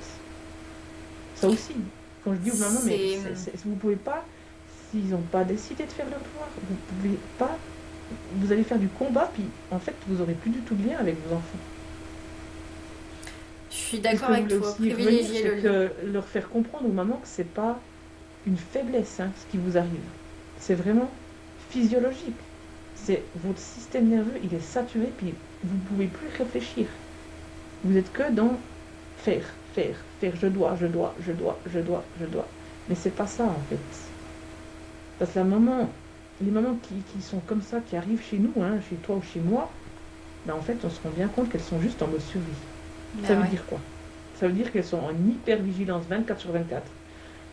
Speaker 1: Ça aussi, quand je dis aux mamans, mais
Speaker 2: C'est.
Speaker 1: vous pouvez pas, s'ils n'ont pas décidé de faire leur devoir, vous pouvez pas, vous allez faire du combat, puis en fait, vous aurez plus du tout de lien avec vos enfants.
Speaker 2: Je suis
Speaker 1: Et ce
Speaker 2: d'accord
Speaker 1: que je
Speaker 2: avec
Speaker 1: voulais
Speaker 2: toi,
Speaker 1: aussi revenir,
Speaker 2: privilégier le
Speaker 1: c'est
Speaker 2: lien.
Speaker 1: que leur faire comprendre aux mamans que c'est pas une faiblesse, hein, ce qui vous arrive. C'est vraiment physiologique. C'est votre système nerveux, il est saturé, puis vous pouvez plus réfléchir. Vous êtes que dans faire, faire, faire. Je dois, je dois, je dois, je dois, je dois. Mais c'est pas ça en fait. Parce que les mamans qui sont comme ça, qui arrivent chez nous, hein, chez toi ou chez moi, ben en fait, on se rend bien compte qu'elles sont juste en mode survie. Ça
Speaker 2: Bah
Speaker 1: veut
Speaker 2: ouais.
Speaker 1: dire quoi? Ça veut dire qu'elles sont en hyper-vigilance 24/24.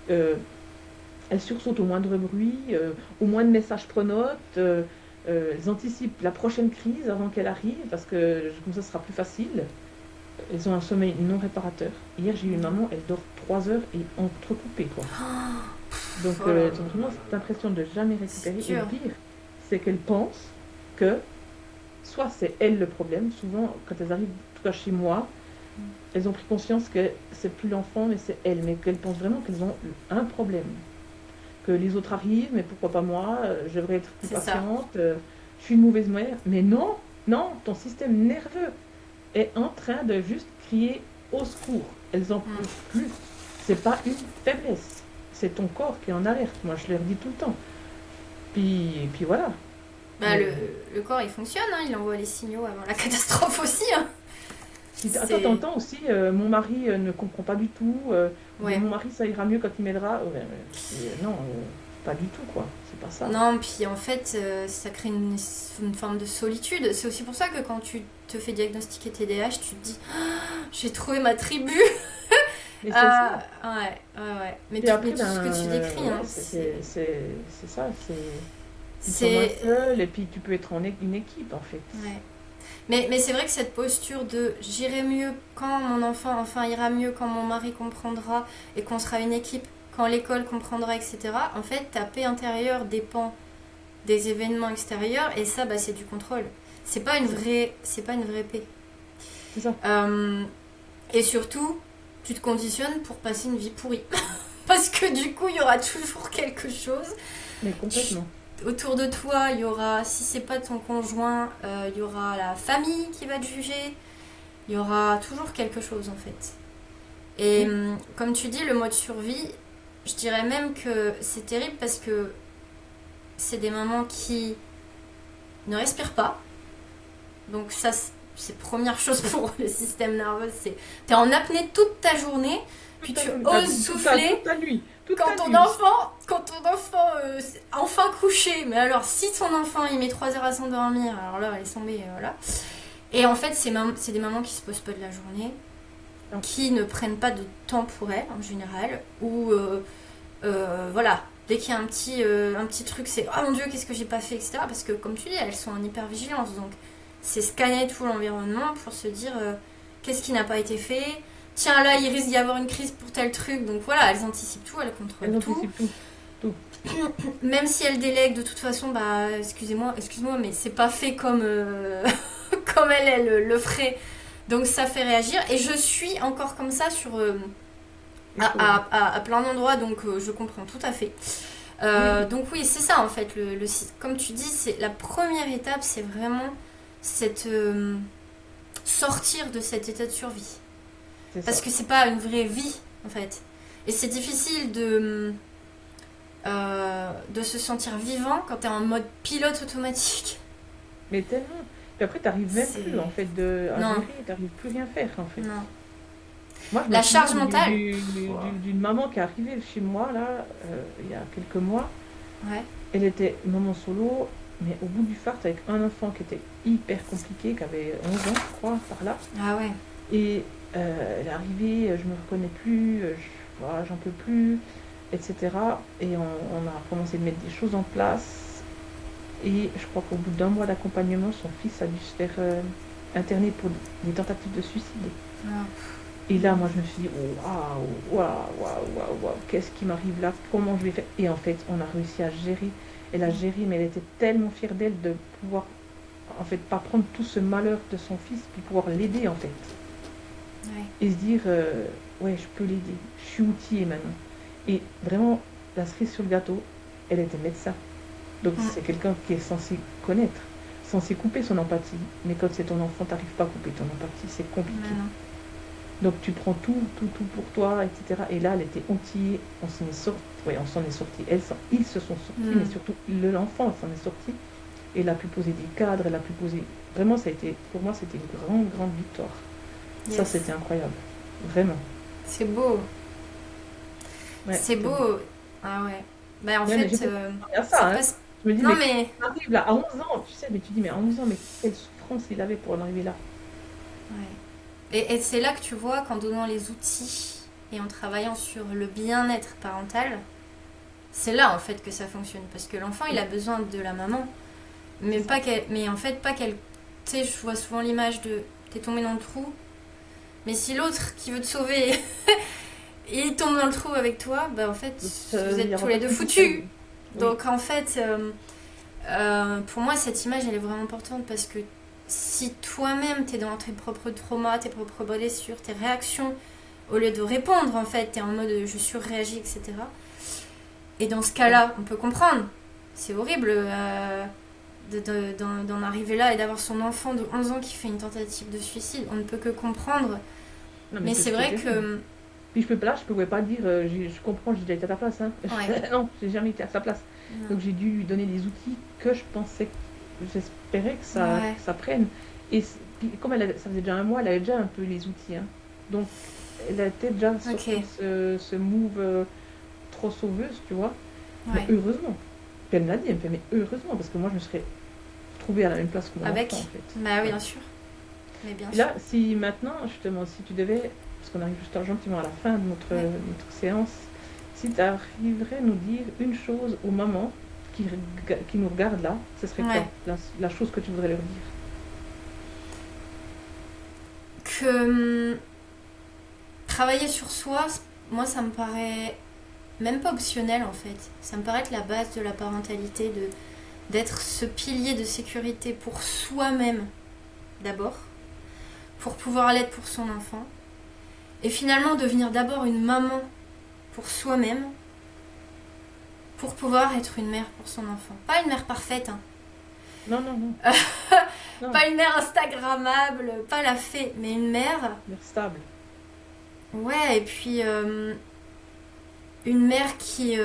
Speaker 1: Euh, Elles sursautent au moindre bruit, au moindre message pronote. Elles anticipent la prochaine crise avant qu'elle arrive, parce que comme ça sera plus facile. elles ont un sommeil non réparateur. Hier, j'ai eu une maman, elle dort 3 heures et entrecoupée, quoi. Donc,
Speaker 2: Oh là là,
Speaker 1: elles ont vraiment cette impression de jamais
Speaker 2: c'est
Speaker 1: récupérer. Et le
Speaker 2: dur.
Speaker 1: pire, c'est qu'elles pensent que soit c'est elles le problème, souvent, quand elles arrivent, en tout cas chez moi, elles ont pris conscience que c'est plus l'enfant, mais c'est elles, mais qu'elles pensent vraiment qu'elles ont un problème. Que les autres arrivent, mais pourquoi pas moi, je devrais être plus
Speaker 2: C'est ça.
Speaker 1: patiente, je suis une mauvaise mère. Mais non, non, ton système nerveux est en train de juste crier au secours. Elles en
Speaker 2: Mm.
Speaker 1: peuvent plus. C'est pas une faiblesse. C'est ton corps qui est en alerte. Moi, je leur dis tout le temps. Puis voilà.
Speaker 2: Bah,
Speaker 1: Mais
Speaker 2: le corps, il fonctionne, hein, il envoie les signaux avant la catastrophe aussi. Hein.
Speaker 1: puis attends,
Speaker 2: C'est...
Speaker 1: t'entends aussi, mon mari ne comprend pas du tout. Ou bien
Speaker 2: Ouais.
Speaker 1: mon mari, ça ira mieux quand il m'aidera. Non, pas du tout, quoi. C'est pas ça.
Speaker 2: Non, puis en fait, ça crée une forme de solitude. C'est aussi pour ça que quand tu te fais diagnostiquer TDAH, tu te dis «Ah, j'ai trouvé ma tribu.
Speaker 1: Mais c'est ça.
Speaker 2: Ouais. Mais,
Speaker 1: Puis après,
Speaker 2: mais tout ce que tu décris,
Speaker 1: ouais,
Speaker 2: hein,
Speaker 1: c'est ça. Tu te sens moins
Speaker 2: c'est...
Speaker 1: seul et puis tu peux être une équipe, en fait.
Speaker 2: Ouais. Mais c'est vrai que cette posture de j'irai mieux quand mon enfant enfin ira mieux, quand mon mari comprendra et qu'on sera une équipe, quand l'école comprendra, etc. En fait, ta paix intérieure dépend des événements extérieurs et ça, bah, c'est du contrôle. C'est pas une vraie paix.
Speaker 1: C'est ça.
Speaker 2: Et surtout, tu te conditionnes pour passer une vie pourrie. Parce que du coup, il y aura toujours quelque chose.
Speaker 1: Mais complètement.
Speaker 2: Autour de toi, il y aura, si c'est pas ton conjoint, il y aura la famille qui va te juger. Il y aura toujours quelque chose en fait. Et
Speaker 1: Oui,
Speaker 2: comme tu dis, le mode survie, je dirais même que c'est terrible parce que c'est des mamans qui ne respirent pas. Donc ça, c'est première chose pour le système nerveux. C'est t'es en apnée toute ta journée, puis
Speaker 1: tout à
Speaker 2: tu
Speaker 1: fait.
Speaker 2: oses souffler
Speaker 1: Toute la nuit. Toute
Speaker 2: quand
Speaker 1: la
Speaker 2: ton
Speaker 1: nuit.
Speaker 2: enfant, c'est enfin couché. Mais alors, si ton enfant il met 3 heures à s'endormir, alors là, elle est tombée, voilà. Et en fait, c'est des mamans qui se posent pas de la journée,
Speaker 1: Non.
Speaker 2: qui ne prennent pas de temps pour elles en général, ou voilà, dès qu'il y a un petit truc, c'est oh mon dieu, qu'est-ce que j'ai pas fait, etc. Parce que comme tu dis, elles sont en hypervigilance, donc c'est scanner tout l'environnement pour se dire qu'est-ce qui n'a pas été fait. Tiens, là, il risque d'y avoir une crise pour tel truc, donc voilà, elles anticipent tout, elles
Speaker 1: Elles
Speaker 2: contrôlent tout.
Speaker 1: anticipent tout. Tout.
Speaker 2: Même si elles délèguent, de toute façon, bah, excuse-moi, mais c'est pas fait comme, comme elle le ferait. Donc ça fait réagir. Et je suis encore comme ça sur,
Speaker 1: Les problèmes.
Speaker 2: à plein d'endroits, donc je comprends tout à fait.
Speaker 1: Oui,
Speaker 2: Donc oui, c'est ça en fait. Comme tu dis, c'est la première étape, c'est vraiment cette, sortir de cet état de survie.
Speaker 1: c'est
Speaker 2: Parce
Speaker 1: ça.
Speaker 2: que c'est pas une vraie vie en fait. Et c'est difficile de se sentir vivant quand t'es en mode pilote automatique.
Speaker 1: Mais tellement. Puis après, t'arrives même plus,
Speaker 2: C'est...
Speaker 1: en fait, à
Speaker 2: Non,
Speaker 1: gérer. T'arrives plus rien faire, en fait.
Speaker 2: non.
Speaker 1: Moi, je me
Speaker 2: La
Speaker 1: souviens
Speaker 2: charge mentale.
Speaker 1: d'une maman qui est arrivée chez moi, là, il y a quelques mois.
Speaker 2: Ouais.
Speaker 1: Elle était maman solo, mais au bout du fart, avec un enfant qui était hyper compliqué, qui avait 11 ans, je crois, par là.
Speaker 2: Ah ouais.
Speaker 1: Et elle est arrivée, je me reconnais plus, voilà, j'en peux plus, etc. Et on a commencé de mettre des choses en place. Et je crois qu'au bout d'un mois d'accompagnement, son fils a dû se faire interner pour des tentatives de suicide.
Speaker 2: Ah,
Speaker 1: Et là, moi, je me suis dit, oh, waouh, waouh, waouh, waouh, waouh, qu'est-ce qui m'arrive là? Comment je vais faire? Et en fait, on a réussi à gérer. Elle a géré, mais elle était tellement fière d'elle de pouvoir, en fait, pas prendre tout ce malheur de son fils, puis pouvoir l'aider, en fait.
Speaker 2: ouais.
Speaker 1: Et se dire, ouais, je peux l'aider, je suis outillée maintenant. Et vraiment, la cerise sur le gâteau, elle était médecin. Donc
Speaker 2: Mm.
Speaker 1: c'est quelqu'un qui est censé connaître, censé couper son empathie. Mais quand c'est ton enfant, t'arrives pas à couper ton empathie, c'est
Speaker 2: Mais
Speaker 1: compliqué.
Speaker 2: non.
Speaker 1: Donc tu prends tout pour toi, etc. Et là, elle était outillée, on s'en est sorti, ouais, on s'en est sorti. Ils se sont sortis, mais
Speaker 2: Mm.
Speaker 1: surtout l'enfant s'en est sorti. Et elle a pu poser des cadres, elle a pu poser. Vraiment, ça a été, pour moi, c'était une grande, grande victoire. Ça,
Speaker 2: Yes.
Speaker 1: c'était incroyable. Vraiment.
Speaker 2: C'est beau.
Speaker 1: Ouais,
Speaker 2: C'est
Speaker 1: c'était
Speaker 2: beau. Ah ouais. Bah en
Speaker 1: ouais, mais
Speaker 2: fait,
Speaker 1: j'ai pas à
Speaker 2: c'est
Speaker 1: ça, hein.
Speaker 2: presque...
Speaker 1: Je me dis,
Speaker 2: Non
Speaker 1: mais
Speaker 2: mais...
Speaker 1: on arrive là, à 11 ans, tu sais, mais tu dis, mais à 11 ans, mais quelle souffrance il avait pour en arriver là.
Speaker 2: Ouais. Et c'est là que tu vois qu'en donnant les outils et en travaillant sur le bien-être parental, c'est là en fait que ça fonctionne. Parce que l'enfant, il a besoin de la maman. Mais,
Speaker 1: C'est ça.
Speaker 2: pas qu'elle, mais en fait, pas qu'elle... Tu sais, je vois souvent l'image de... T'es tombé dans le trou, Mais si l'autre qui veut te sauver, il tombe dans le trou avec toi, bah en fait, vous êtes tous les deux foutus. Donc en fait, pour moi, cette image, elle est vraiment importante parce que si toi-même, t'es dans tes propres traumas, tes propres blessures, tes réactions, au lieu de répondre, en fait, t'es en mode je surréagis, etc. Et dans ce cas-là, on peut comprendre. C'est horrible d'en arriver là et d'avoir son enfant de 11 ans qui fait une tentative de suicide. On ne peut que comprendre.
Speaker 1: Non,
Speaker 2: mais c'est vrai que...
Speaker 1: Puis je pouvais pas dire, je comprends, j'ai déjà été à ta place. Hein.
Speaker 2: Ouais.
Speaker 1: Non, j'ai jamais été à sa place.
Speaker 2: Non.
Speaker 1: Donc j'ai dû lui donner les outils que je pensais, j'espérais que ça prenne. Et puis, comme ça faisait déjà un mois, elle avait déjà un peu les outils. Hein. Donc elle était déjà sortie ce move trop sauveuse, tu vois. Mais heureusement. Puis elle me l'a dit, elle me fait, mais heureusement, parce que moi je me serais trouvée à la même place que mon enfant, en fait.
Speaker 2: Bah oui, bien sûr. Mais bien sûr.
Speaker 1: Là, si maintenant, justement, si tu devais, parce qu'on arrive juste gentiment à la fin de notre séance, si tu arriverais à nous dire une chose aux mamans qui nous regardent là, ce serait quoi la chose que tu voudrais leur dire?
Speaker 2: Que travailler sur soi, moi ça me paraît même pas optionnel en fait. Ça me paraît être la base de la parentalité, d'être ce pilier de sécurité pour soi-même d'abord, pour pouvoir l'être pour son enfant, et finalement devenir d'abord une maman pour soi-même, pour pouvoir être une mère pour son enfant. Pas une mère parfaite, hein.
Speaker 1: Non.
Speaker 2: Pas une mère instagrammable, pas la fée, mais une mère...
Speaker 1: stable.
Speaker 2: Ouais, et puis une mère qui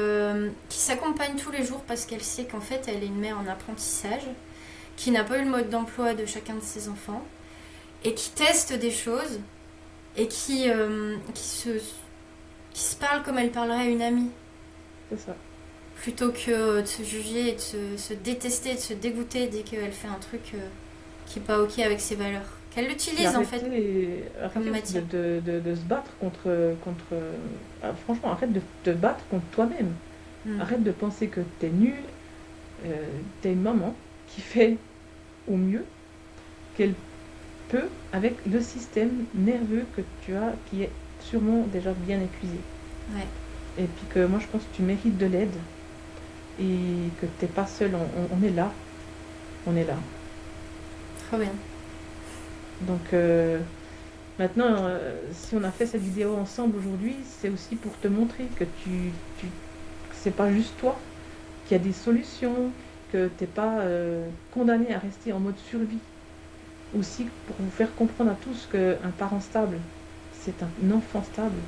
Speaker 2: s'accompagne tous les jours parce qu'elle sait qu'en fait elle est une mère en apprentissage, qui n'a pas eu le mode d'emploi de chacun de ses enfants, et qui teste des choses, et qui se parle comme elle parlerait à une amie.
Speaker 1: C'est ça.
Speaker 2: Plutôt que de se juger et de se détester, de se dégoûter dès qu'elle fait un truc qui n'est pas ok avec ses valeurs. Qu'elle l'utilise en fait comme matière.
Speaker 1: De se battre contre franchement, arrête de te battre contre toi-même. Arrête de penser que t'es nul. T'es une maman qui fait au mieux qu'elle peut avec le système nerveux que tu as, qui est sûrement déjà bien épuisé.
Speaker 2: Ouais.
Speaker 1: Et puis que moi je pense que tu mérites de l'aide et que t'es pas seule. On est là. On est là.
Speaker 2: Trop bien.
Speaker 1: Donc maintenant, si on a fait cette vidéo ensemble aujourd'hui, c'est aussi pour te montrer que c'est pas juste toi, qu'il y a des solutions, que t'es pas condamné à rester en mode survie. Aussi pour vous faire comprendre à tous qu'un parent stable, c'est un enfant stable.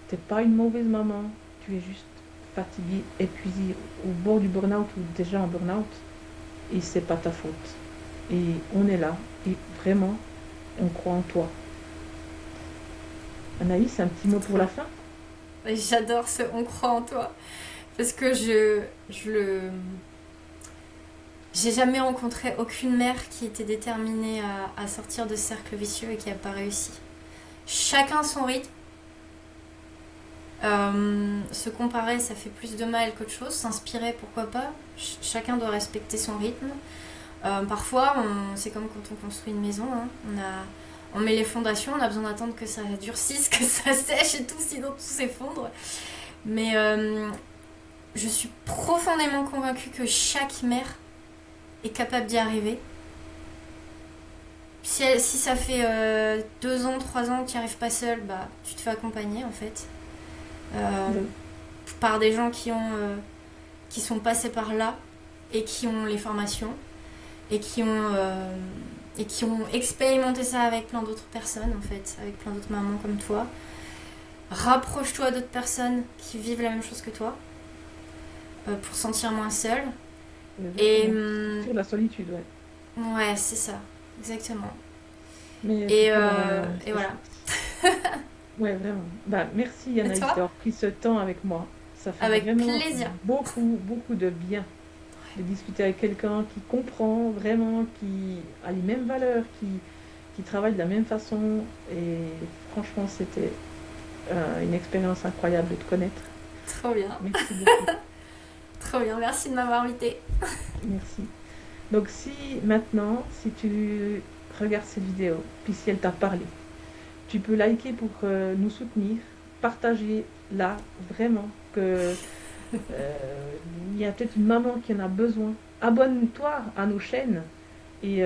Speaker 1: T'es pas une mauvaise maman, tu es juste fatigué, épuisé, au bord du burn-out ou déjà en burn-out, et c'est pas ta faute. Et on est là, et vraiment, on croit en toi. Anaïs, un petit mot pour la fin?
Speaker 2: J'adore ce « on croit en toi », parce que j'ai jamais rencontré aucune mère qui était déterminée à sortir de ce cercle vicieux et qui n'a pas réussi. Chacun son rythme. Se comparer, ça fait plus de mal qu'autre chose. S'inspirer, pourquoi pas. Chacun doit respecter son rythme. Parfois, c'est comme quand on construit une maison. Hein. On met les fondations, on a besoin d'attendre que ça durcisse, que ça sèche et tout, sinon tout s'effondre. Mais je suis profondément convaincue que chaque mère est capable d'y arriver. Si ça fait 2 ans, 3 ans que tu n'y arrives pas seule, bah, tu te fais accompagner en fait. Par des gens qui sont passés par là et qui ont les formations et qui ont expérimenté ça avec plein d'autres personnes en fait, avec plein d'autres mamans comme toi. Rapproche-toi d'autres personnes qui vivent la même chose que toi pour sentir moins seule. Et
Speaker 1: sur la solitude, ouais.
Speaker 2: Ouais, c'est ça, exactement.
Speaker 1: Et
Speaker 2: voilà.
Speaker 1: Ouais, vraiment. Bah, merci Anaïs d'avoir pris ce temps avec moi. Ça fait
Speaker 2: avec
Speaker 1: vraiment
Speaker 2: plaisir.
Speaker 1: beaucoup de bien de discuter avec quelqu'un qui comprend vraiment, qui a les mêmes valeurs, qui travaille de la même façon. Et franchement, c'était une expérience incroyable de te connaître.
Speaker 2: Trop bien.
Speaker 1: Merci beaucoup.
Speaker 2: Trop bien, merci de m'avoir invitée.
Speaker 1: Merci. Donc si tu regardes cette vidéo, puis si elle t'a parlé, Tu peux liker pour nous soutenir, partager là, vraiment, que il y a peut-être une maman qui en a besoin. Abonne-toi à nos chaînes et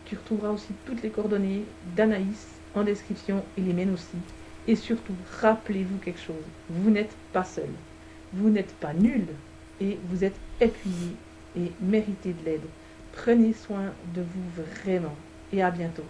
Speaker 1: tu retrouveras aussi toutes les coordonnées d'Anaïs en description et les miennes aussi. Et surtout, rappelez-vous quelque chose, vous n'êtes pas seul, vous n'êtes pas nul et vous êtes épuisé et méritez de l'aide. Prenez soin de vous vraiment et à bientôt.